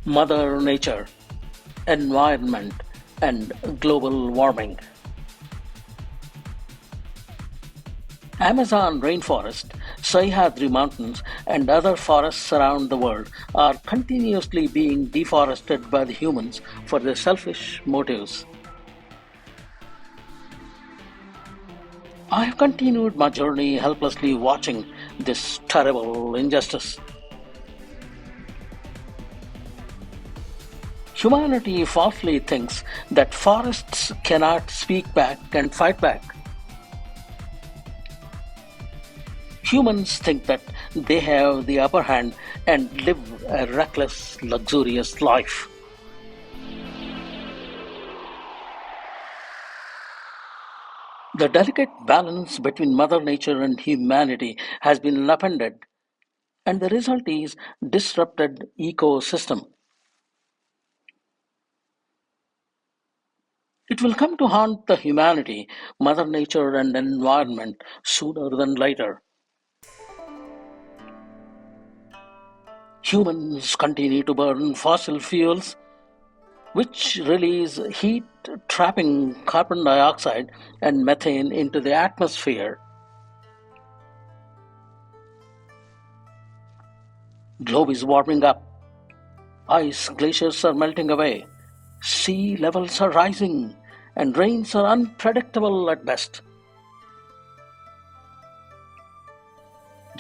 Mother Nature, environment, and global warming. Amazon rainforest, Sahyadri Mountains, and other forests around the world are continuously being deforested by the humans for their selfish motives. I have continued my journey helplessly watching this terrible injustice. Humanity falsely thinks that forests cannot speak back and fight back. Humans think that they have the upper hand and live a reckless, luxurious life. The delicate balance between Mother Nature and humanity has been upended, and the result is disrupted ecosystem. It will come to haunt the humanity, Mother Nature, and environment sooner than later. Humans continue to burn fossil fuels, which release heat, trapping carbon dioxide and methane into the atmosphere. Globe is warming up. Ice glaciers are melting away. Sea levels are rising, and rains are unpredictable at best.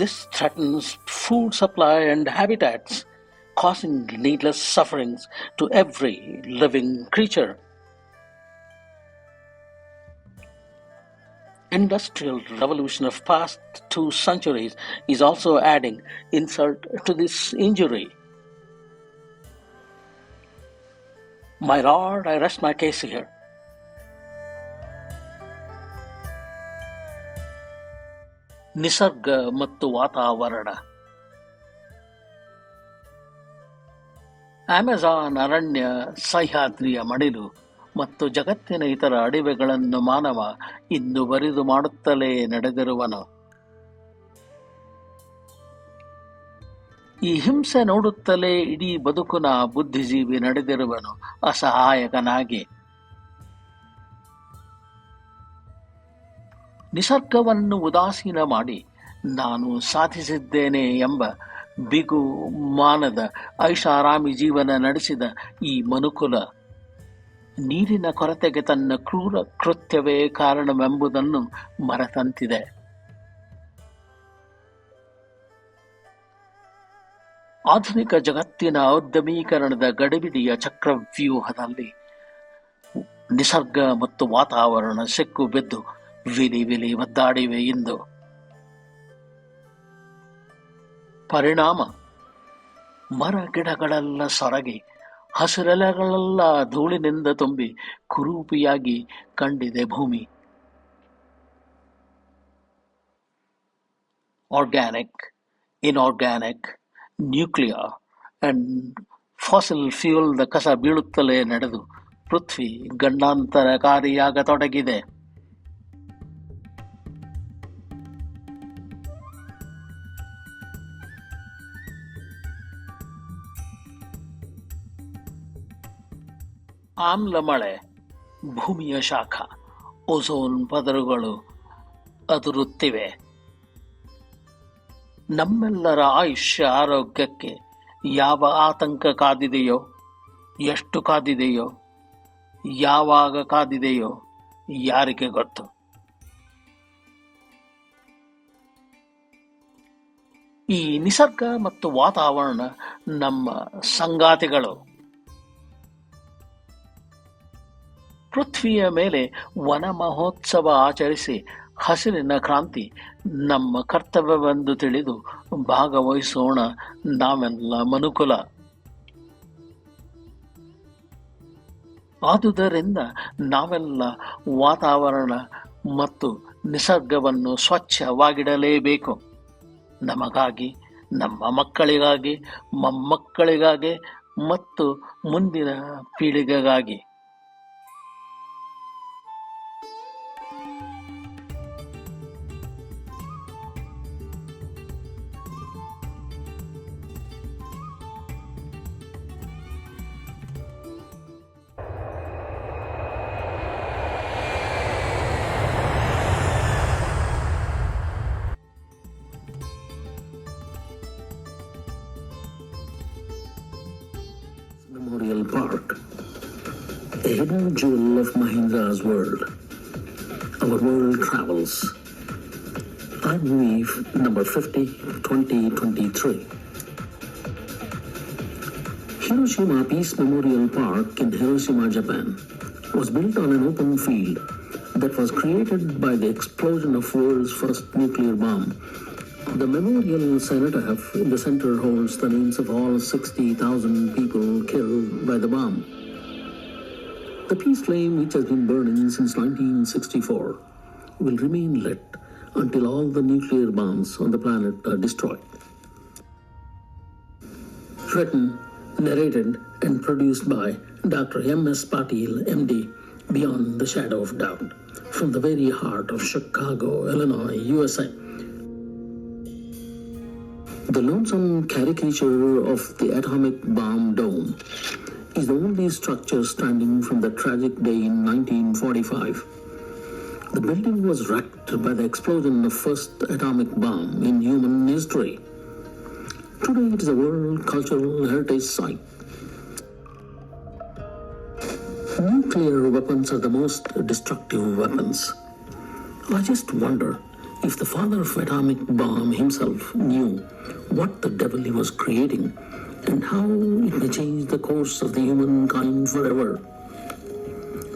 This threatens food supply and habitats, causing needless sufferings to every living creature. Industrial revolution of past 2 centuries is also adding insult to this injury. My lord, I rest my case here. ನಿಸರ್ಗ ಮತ್ತು ವಾತಾವರಣ. Amazon ಅರಣ್ಯ, ಸಹ್ಯಾದ್ರಿಯ ಮಡಿಲು ಮತ್ತು ಜಗತ್ತಿನ ಇತರ ಅಡವಿಗಳನ್ನು ಮಾನವ ಇಂದು ಬರಿದು ಮಾಡುತ್ತಲೇ ನಡೆದಿರುವನು. ಈ ಹಿಂಸೆ ನೋಡುತ್ತಲೇ ಇಡೀ ಬದುಕುನ ಬುದ್ಧಿಜೀವಿ ನಡೆದಿರುವನು ಅಸಹಾಯಕನಾಗಿ. ನಿಸರ್ಗವನ್ನು ಉದಾಸೀನ ಮಾಡಿ ನಾನು ಸಾಧಿಸಿದ್ದೇನೆ ಎಂಬ ಬಿಗು ಮಾನದ ಐಷಾರಾಮಿ ಜೀವನ ನಡೆಸಿದ ಈ ಮನುಕುಲ ನೀರಿನ ಕೊರತೆಗೆ ತನ್ನ ಕ್ರೂರ ಕೃತ್ಯವೇ ಕಾರಣವೆಂಬುದನ್ನು ಮರೆತಂತಿದೆ. ಆಧುನಿಕ ಜಗತ್ತಿನ ಔದ್ಯಮೀಕರಣದ ಗಡಿಬಿಡಿಯ ಚಕ್ರವ್ಯೂಹದಲ್ಲಿ ನಿಸರ್ಗ ಮತ್ತು ವಾತಾವರಣ ಸಿಕ್ಕು ಬಿದ್ದು ವಿಲಿ ವಿಲಿ ಒದ್ದಾಡಿವೆ ಇಂದು. ಪರಿಣಾಮ ಮರ ಗಿಡಗಳೆಲ್ಲ ಸೊರಗಿ ಹಸಿರೆಲೆಗಳೆಲ್ಲ ಧೂಳಿನಿಂದ ತುಂಬಿ ಕುರೂಪಿಯಾಗಿ ಕಂಡಿದೆ ಭೂಮಿ. Organic, inorganic, nuclear and fossil ಫ್ಯೂಲ್ದ ಕಸ ಬೀಳುತ್ತಲೇ ನಡೆದು ಪೃಥ್ವಿ ಗಂಡಾಂತರಕಾರಿಯಾಗತೊಡಗಿದೆ. ಆಮ್ಲ ಮಳೆ, ಭೂಮಿಯ ಶಾಖ, ಓಝೋನ್ ಪದರುಗಳು ಅದುರುತ್ತಿವೆ. ನಮ್ಮೆಲ್ಲರ ಆಯುಷ್ಯ ಆರೋಗ್ಯಕ್ಕೆ ಯಾವ ಆತಂಕ ಕಾದಿದೆಯೋ, ಎಷ್ಟು ಕಾದಿದೆಯೋ, ಯಾವಾಗ ಕಾದಿದೆಯೋ ಯಾರಿಗೆ ಗೊತ್ತು. ಈ ನಿಸರ್ಗ ಮತ್ತು ವಾತಾವರಣ ನಮ್ಮ ಸಂಗಾತಿಗಳು. ಪೃಥ್ವಿಯ ಮೇಲೆ ವನ ಮಹೋತ್ಸವ ಆಚರಿಸಿ ಹಸಿರಿನ ಕ್ರಾಂತಿ ನಮ್ಮ ಕರ್ತವ್ಯವೆಂದು ತಿಳಿದು ಭಾಗವಹಿಸೋಣ ನಾವೆಲ್ಲ ಮನುಕುಲ. ಆದುದರಿಂದ ನಾವೆಲ್ಲ ವಾತಾವರಣ ಮತ್ತು ನಿಸರ್ಗವನ್ನು ಸ್ವಚ್ಛವಾಗಿಡಲೇಬೇಕು. ನಮಗಾಗಿ, ನಮ್ಮ ಮಕ್ಕಳಿಗಾಗಿ, ಮೊಮ್ಮಕ್ಕಳಿಗಾಗಿ ಮತ್ತು ಮುಂದಿನ ಪೀಳಿಗೆಗಾಗಿ. Memorial Park, a hidden jewel of Mahindra's world. Our world travels. I believe number 50, 2023. Hiroshima Peace Memorial Park in Hiroshima, Japan, was built on an open field that was created by the explosion of world's first nuclear bomb. The memorial cenotaph in the center holds the names of all 60,000 people killed by the bomb. The peace flame, which has been burning since 1964, will remain lit until all the nuclear bombs on the planet are destroyed. Written, narrated, and produced by Dr. M.S. Patil, MD, Beyond the Shadow of Doubt, from the very heart of Chicago, Illinois, USA. The lonesome caricature of the atomic bomb dome is the only structure standing from the tragic day in 1945. The building was wrecked by the explosion of first atomic bomb in human history. Today it is a World Cultural Heritage Site. Nuclear weapons are the most destructive weapons. I just wonder if the father of atomic bomb himself knew what the devil he was creating and how it may change the course of the humankind forever.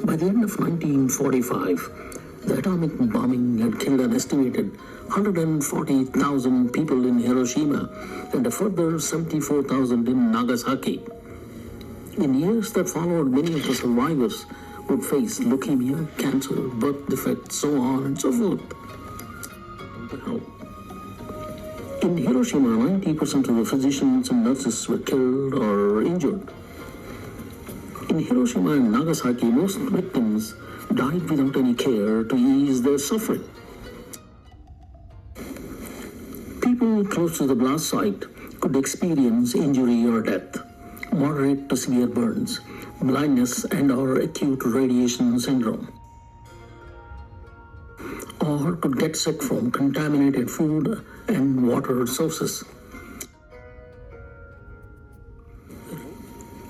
By the end of 1945, the atomic bombing had killed an estimated 140,000 people in Hiroshima and a further 74,000 in Nagasaki. In years that followed, many of the survivors would face leukemia, cancer, birth defects, so on and so forth. In Hiroshima, 90% of the physicians and nurses were killed or injured. In Hiroshima and Nagasaki, most victims died without any care to ease their suffering. People close to the blast site could experience injury or death, moderate to severe burns, blindness and/or acute radiation syndrome, or could get sick from contaminated food and water sources.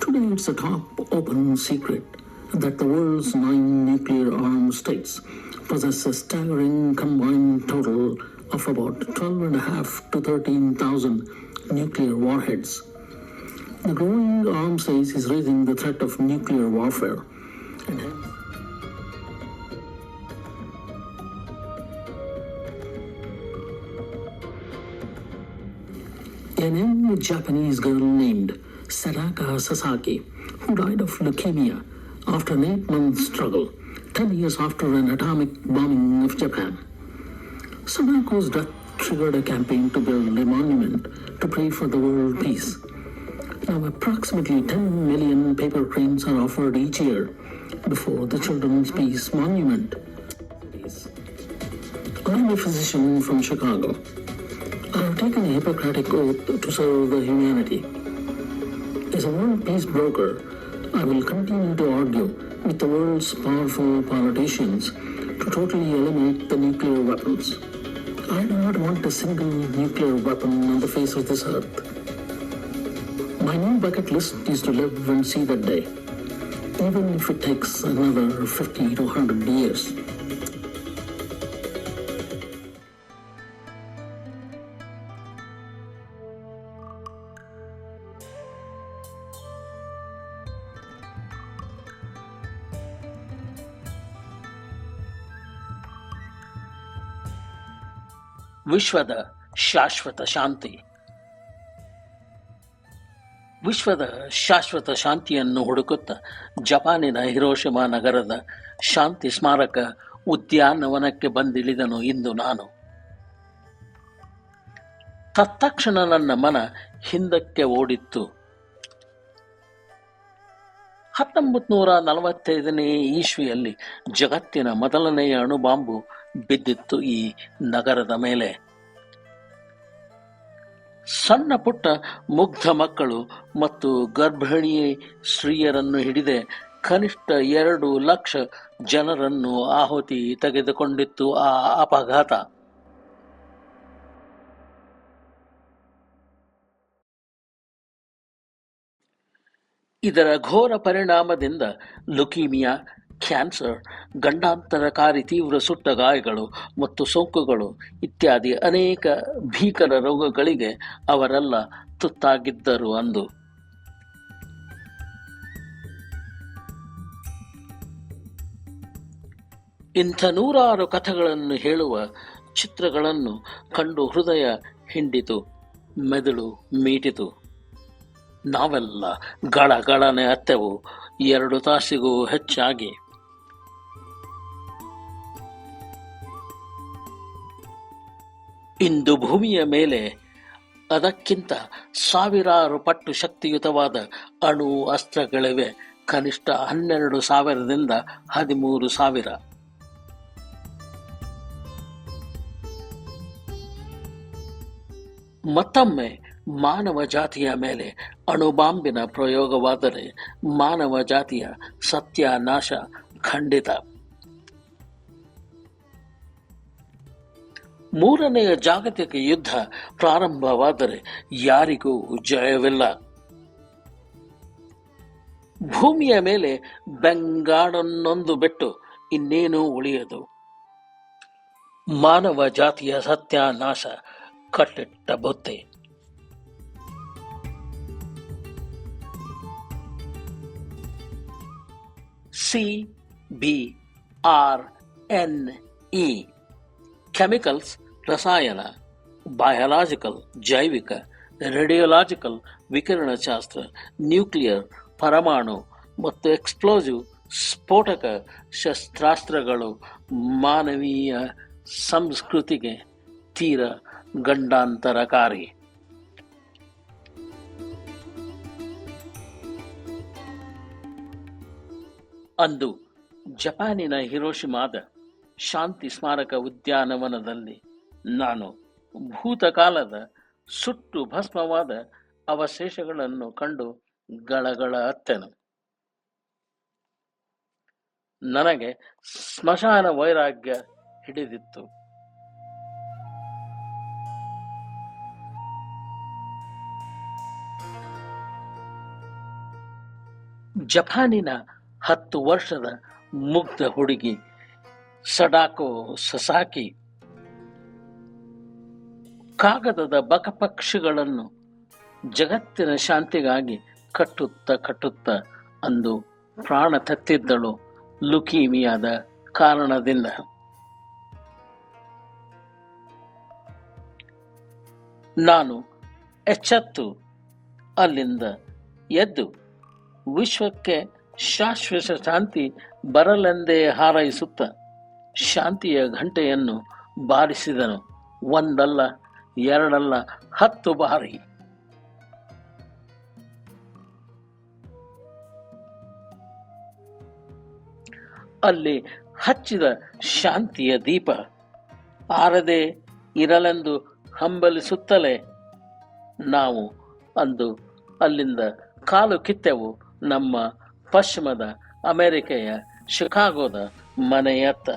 Today it's a top open secret that the world's 9 nuclear-armed states possess a staggering combined total of about 12,500 to 13,000 nuclear warheads. The growing arms race is raising the threat of nuclear warfare. An young Japanese girl named Sadaka Sasaki, who died of leukemia after an 8-month struggle, 10 years after an atomic bombing of Japan. Sadako's death triggered a campaign to build a monument to pray for the world peace. Now, approximately 10 million paper cranes are offered each year before the Children's Peace Monument. I'm a physician from Chicago. I have taken a Hippocratic oath to serve the humanity. As a world peace broker, I will continue to argue with the world's powerful politicians to totally eliminate the nuclear weapons. I do not want a single nuclear weapon on the face of this earth. My new bucket list is to live and see that day, even if it takes another 50 to 100 years. ವಿಶ್ವದ ಶಾಶ್ವತ ಶಾಂತಿ. ವಿಶ್ವದ ಶಾಶ್ವತ ಶಾಂತಿಯನ್ನು ಹುಡುಕುತ್ತಾ ಜಪಾನಿನ Hiroshima ನಗರದ ಶಾಂತಿ ಸ್ಮಾರಕ ಉದ್ಯಾನವನಕ್ಕೆ ಬಂದಿಳಿದನು ಇಂದು ನಾನು. ತತ್ಕ್ಷಣ ನನ್ನ ಮನ ಹಿಂದಕ್ಕೆ ಓಡಿತ್ತು. 1945ನೇ ಇಸ್ವಿಯಲ್ಲಿ ಜಗತ್ತಿನ ಮೊದಲನೆಯ ಅಣುಬಾಂಬು ಬಿದ್ದಿತ್ತು ಈ ನಗರದ ಮೇಲೆ. ಸಣ್ಣ ಪುಟ್ಟ ಮುಗ್ಧ ಮಕ್ಕಳು ಮತ್ತು ಗರ್ಭಿಣಿ ಸ್ತ್ರೀಯರನ್ನು ಹಿಡಿದೆ ಕನಿಷ್ಠ 2 ಲಕ್ಷ ಜನರನ್ನು ಆಹುತಿ ತೆಗೆದುಕೊಂಡಿತ್ತು ಆ ಅಪಘಾತ. ಇದರ ಘೋರ ಪರಿಣಾಮದಿಂದ ಲುಕೀಮಿಯಾ, ಕ್ಯಾನ್ಸರ್, ಗಂಡಾಂತರಕಾರಿ ತೀವ್ರ ಸುಟ್ಟ ಗಾಯಗಳು ಮತ್ತು ಸೋಂಕುಗಳು ಇತ್ಯಾದಿ ಅನೇಕ ಭೀಕರ ರೋಗಗಳಿಗೆ ಅವರೆಲ್ಲ ತುತ್ತಾಗಿದ್ದರು ಅಂದು. ಇಂಥ ನೂರಾರು ಕಥೆಗಳನ್ನು ಹೇಳುವ ಚಿತ್ರಗಳನ್ನು ಕಂಡು ಹೃದಯ ಹಿಂಡಿತು, ಮೆದುಳು ಮೀಟಿತು. ನಾವೆಲ್ಲ ಗಳಗಳನೆ ಅತ್ತೆವು 2 ತಾಸಿಗೂ ಹೆಚ್ಚಾಗಿ. ಇಂದು ಭೂಮಿಯ ಮೇಲೆ ಅದಕ್ಕಿಂತ ಸಾವಿರಾರು ಪಟ್ಟು ಶಕ್ತಿಯುತವಾದ ಅಣು ಅಸ್ತ್ರಗಳಿವೆ. ಕನಿಷ್ಠ 12,000ದಿಂದ 13,000. ಮತ್ತೊಮ್ಮೆ ಮಾನವ ಜಾತಿಯ ಮೇಲೆ ಅಣುಬಾಂಬಿನ ಪ್ರಯೋಗವಾದರೆ ಮಾನವ ಜಾತಿಯ ಸತ್ಯಾನಾಶ ಖಂಡಿತ. 3ನೇ ಜಾಗತಿಕ ಯುದ್ಧ ಪ್ರಾರಂಭವಾದರೆ ಯಾರಿಗೂ ಜಯವಿಲ್ಲ. ಭೂಮಿಯ ಮೇಲೆ ಬೆಂಗಾಡನ್ನೊಂದು ಬಿಟ್ಟು ಇನ್ನೇನೂ ಉಳಿಯದು. ಮಾನವ ಜಾತಿಯ ಸತ್ಯಾನಾಶ ಕಟ್ಟಿಟ್ಟ ಬುತ್ತಿ. CBRNE ಕೆಮಿಕಲ್ಸ್ ರಸಾಯನ, ಬಯಾಲಜಿಕಲ್ ಜೈವಿಕ, ರೇಡಿಯೋಲಾಜಿಕಲ್ ವಿಕಿರಣಶಾಸ್ತ್ರ, ನ್ಯೂಕ್ಲಿಯರ್ ಪರಮಾಣು ಮತ್ತು ಎಕ್ಸ್ಪ್ಲೋಸಿವ್ ಸ್ಫೋಟಕ ಶಸ್ತ್ರಾಸ್ತ್ರಗಳು ಮಾನವೀಯ ಸಂಸ್ಕೃತಿಗೆ ತೀರ ಗಂಡಾಂತರಕಾರಿ. ಅಂದು ಜಪಾನಿನ ಹಿರೋಶಿಮಾದ ಶಾಂತಿ ಸ್ಮಾರಕ ಉದ್ಯಾನವನದಲ್ಲಿ ನಾನು ಭೂತಕಾಲದ ಸುಟ್ಟು ಭಸ್ಮವಾದ ಅವಶೇಷಗಳನ್ನು ಕಂಡು ಗಳಗಳ ಅತ್ತೆನು. ನನಗೆ ಸ್ಮಶಾನ ವೈರಾಗ್ಯ ಹಿಡಿದಿತ್ತು. ಜಪಾನಿನ 10 ವರ್ಷದ ಮುಗ್ಧ ಹುಡುಗಿ ಸಡಾಕೋ ಸಸಾಕಿ ಕಾಗದದ ಬಕಪಕ್ಷಿಗಳನ್ನು ಜಗತ್ತಿನ ಶಾಂತಿಗಾಗಿ ಕಟ್ಟುತ್ತ ಅಂದು ಪ್ರಾಣ ತತ್ತಿದ್ದಳು ಲುಕೀಮಿಯಾದ ಕಾರಣದಿಂದ. ನಾನು ಎಚ್ಚೆತ್ತು ಅಲ್ಲಿಂದ ಎದ್ದು ವಿಶ್ವಕ್ಕೆ ಶಾಶ್ವತ ಶಾಂತಿ ಬರಲೆಂದೇ ಹಾರೈಸುತ್ತ ಶಾಂತಿಯ ಘಂಟೆಯನ್ನು ಬಾರಿಸಿದನು. 1 ಅಲ್ಲ 2 ಅಲ್ಲ 10 ಬಾರಿ. ಅಲ್ಲಿ ಹಚ್ಚಿದ ಶಾಂತಿಯ ದೀಪ ಆರದೆ ಇರಲೆಂದು ಹಂಬಲಿಸುತ್ತಲೇ ನಾವು ಅಂದು ಅಲ್ಲಿಂದ ಕಾಲು ಕಿತ್ತೆವು ನಮ್ಮ ಪಶ್ಚಿಮದ ಅಮೆರಿಕೆಯ ಶಿಕಾಗೋದ ಮನೆಯತ್ತ.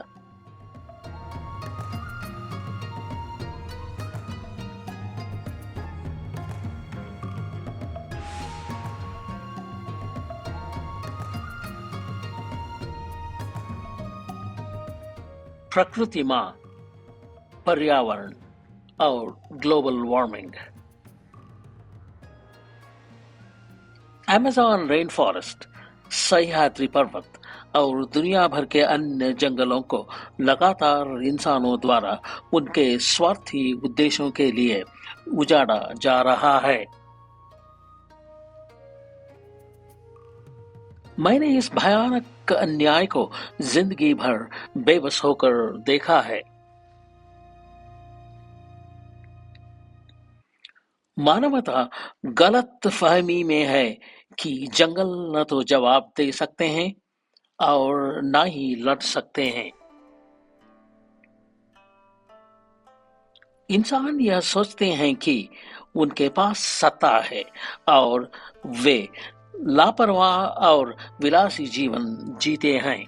प्रकृति माँ, पर्यावरण और global warming. Amazon rain forest, Sahyadri पर्वत और दुनिया भर के अन्य जंगलों को लगातार इंसानों द्वारा उनके स्वार्थी उद्देश्यों के लिए उजाड़ा जा रहा है. मैंने इस भयानक अन्याय को जिंदगी भर बेबस होकर देखा है. मानवता गलत फहमी में है कि जंगल न तो जवाब दे सकते हैं और न ही लड़ सकते हैं. इंसान यह सोचते हैं कि उनके पास सत्ता है और वे लापरवाह और विलासी जीवन जीते हैं.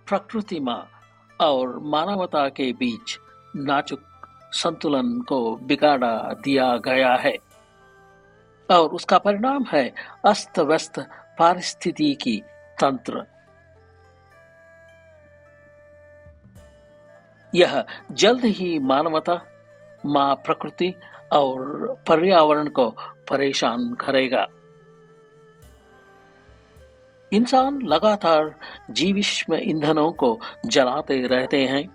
प्रकृति माँ और मानवता के बीच नाजुक संतुलन को बिगाड़ा दिया गया है और उसका परिणाम है अस्त व्यस्त पारिस्थितिकी तंत्र। यह जल्द ही मानवता, मां प्रकृति और पर्यावरण को परेशान करेगा। इंसान लगातार जीवाश्म ईंधनों को जलाते रहते हैं,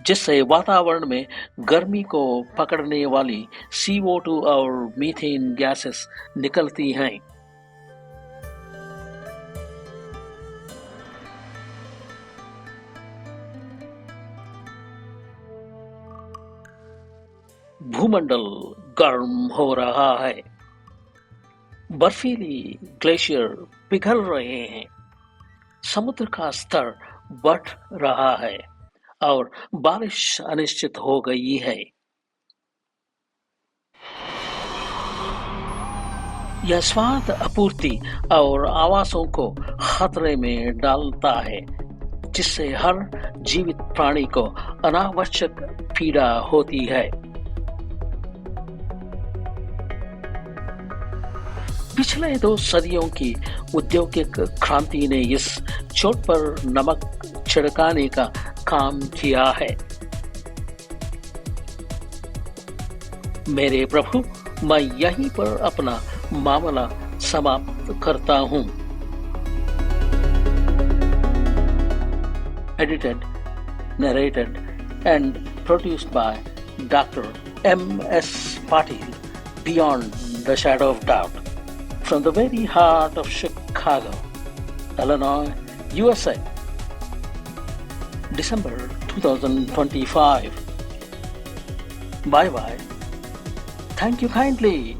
जिससे वातावरण में गर्मी को पकड़ने वाली CO2 और मीथेन गैसेस निकलती हैं। भूमंडल गर्म हो रहा है, बर्फीली ग्लेशियर पिघल रहे हैं, समुद्र का स्तर बढ़ रहा है और बारिश अनिश्चित हो गई है। यह स्वाद आपूर्ति और आवासों को खतरे में डालता है, जिससे हर जीवित प्राणी को अनावश्यक पीड़ा होती है। पिछले 2 सदियों की औद्योगिक क्रांति ने इस चोट पर नमक छिड़काने का काम किया है। मेरे प्रभु, मैं यहीं पर अपना मामला समाप्त करता हूं। Edited, narrated and produced by Dr. M.S. Patil, Beyond the Shadow of Doubt, from the very heart of Chicago, Illinois, USA, December 2025. Bye bye. Thank you kindly.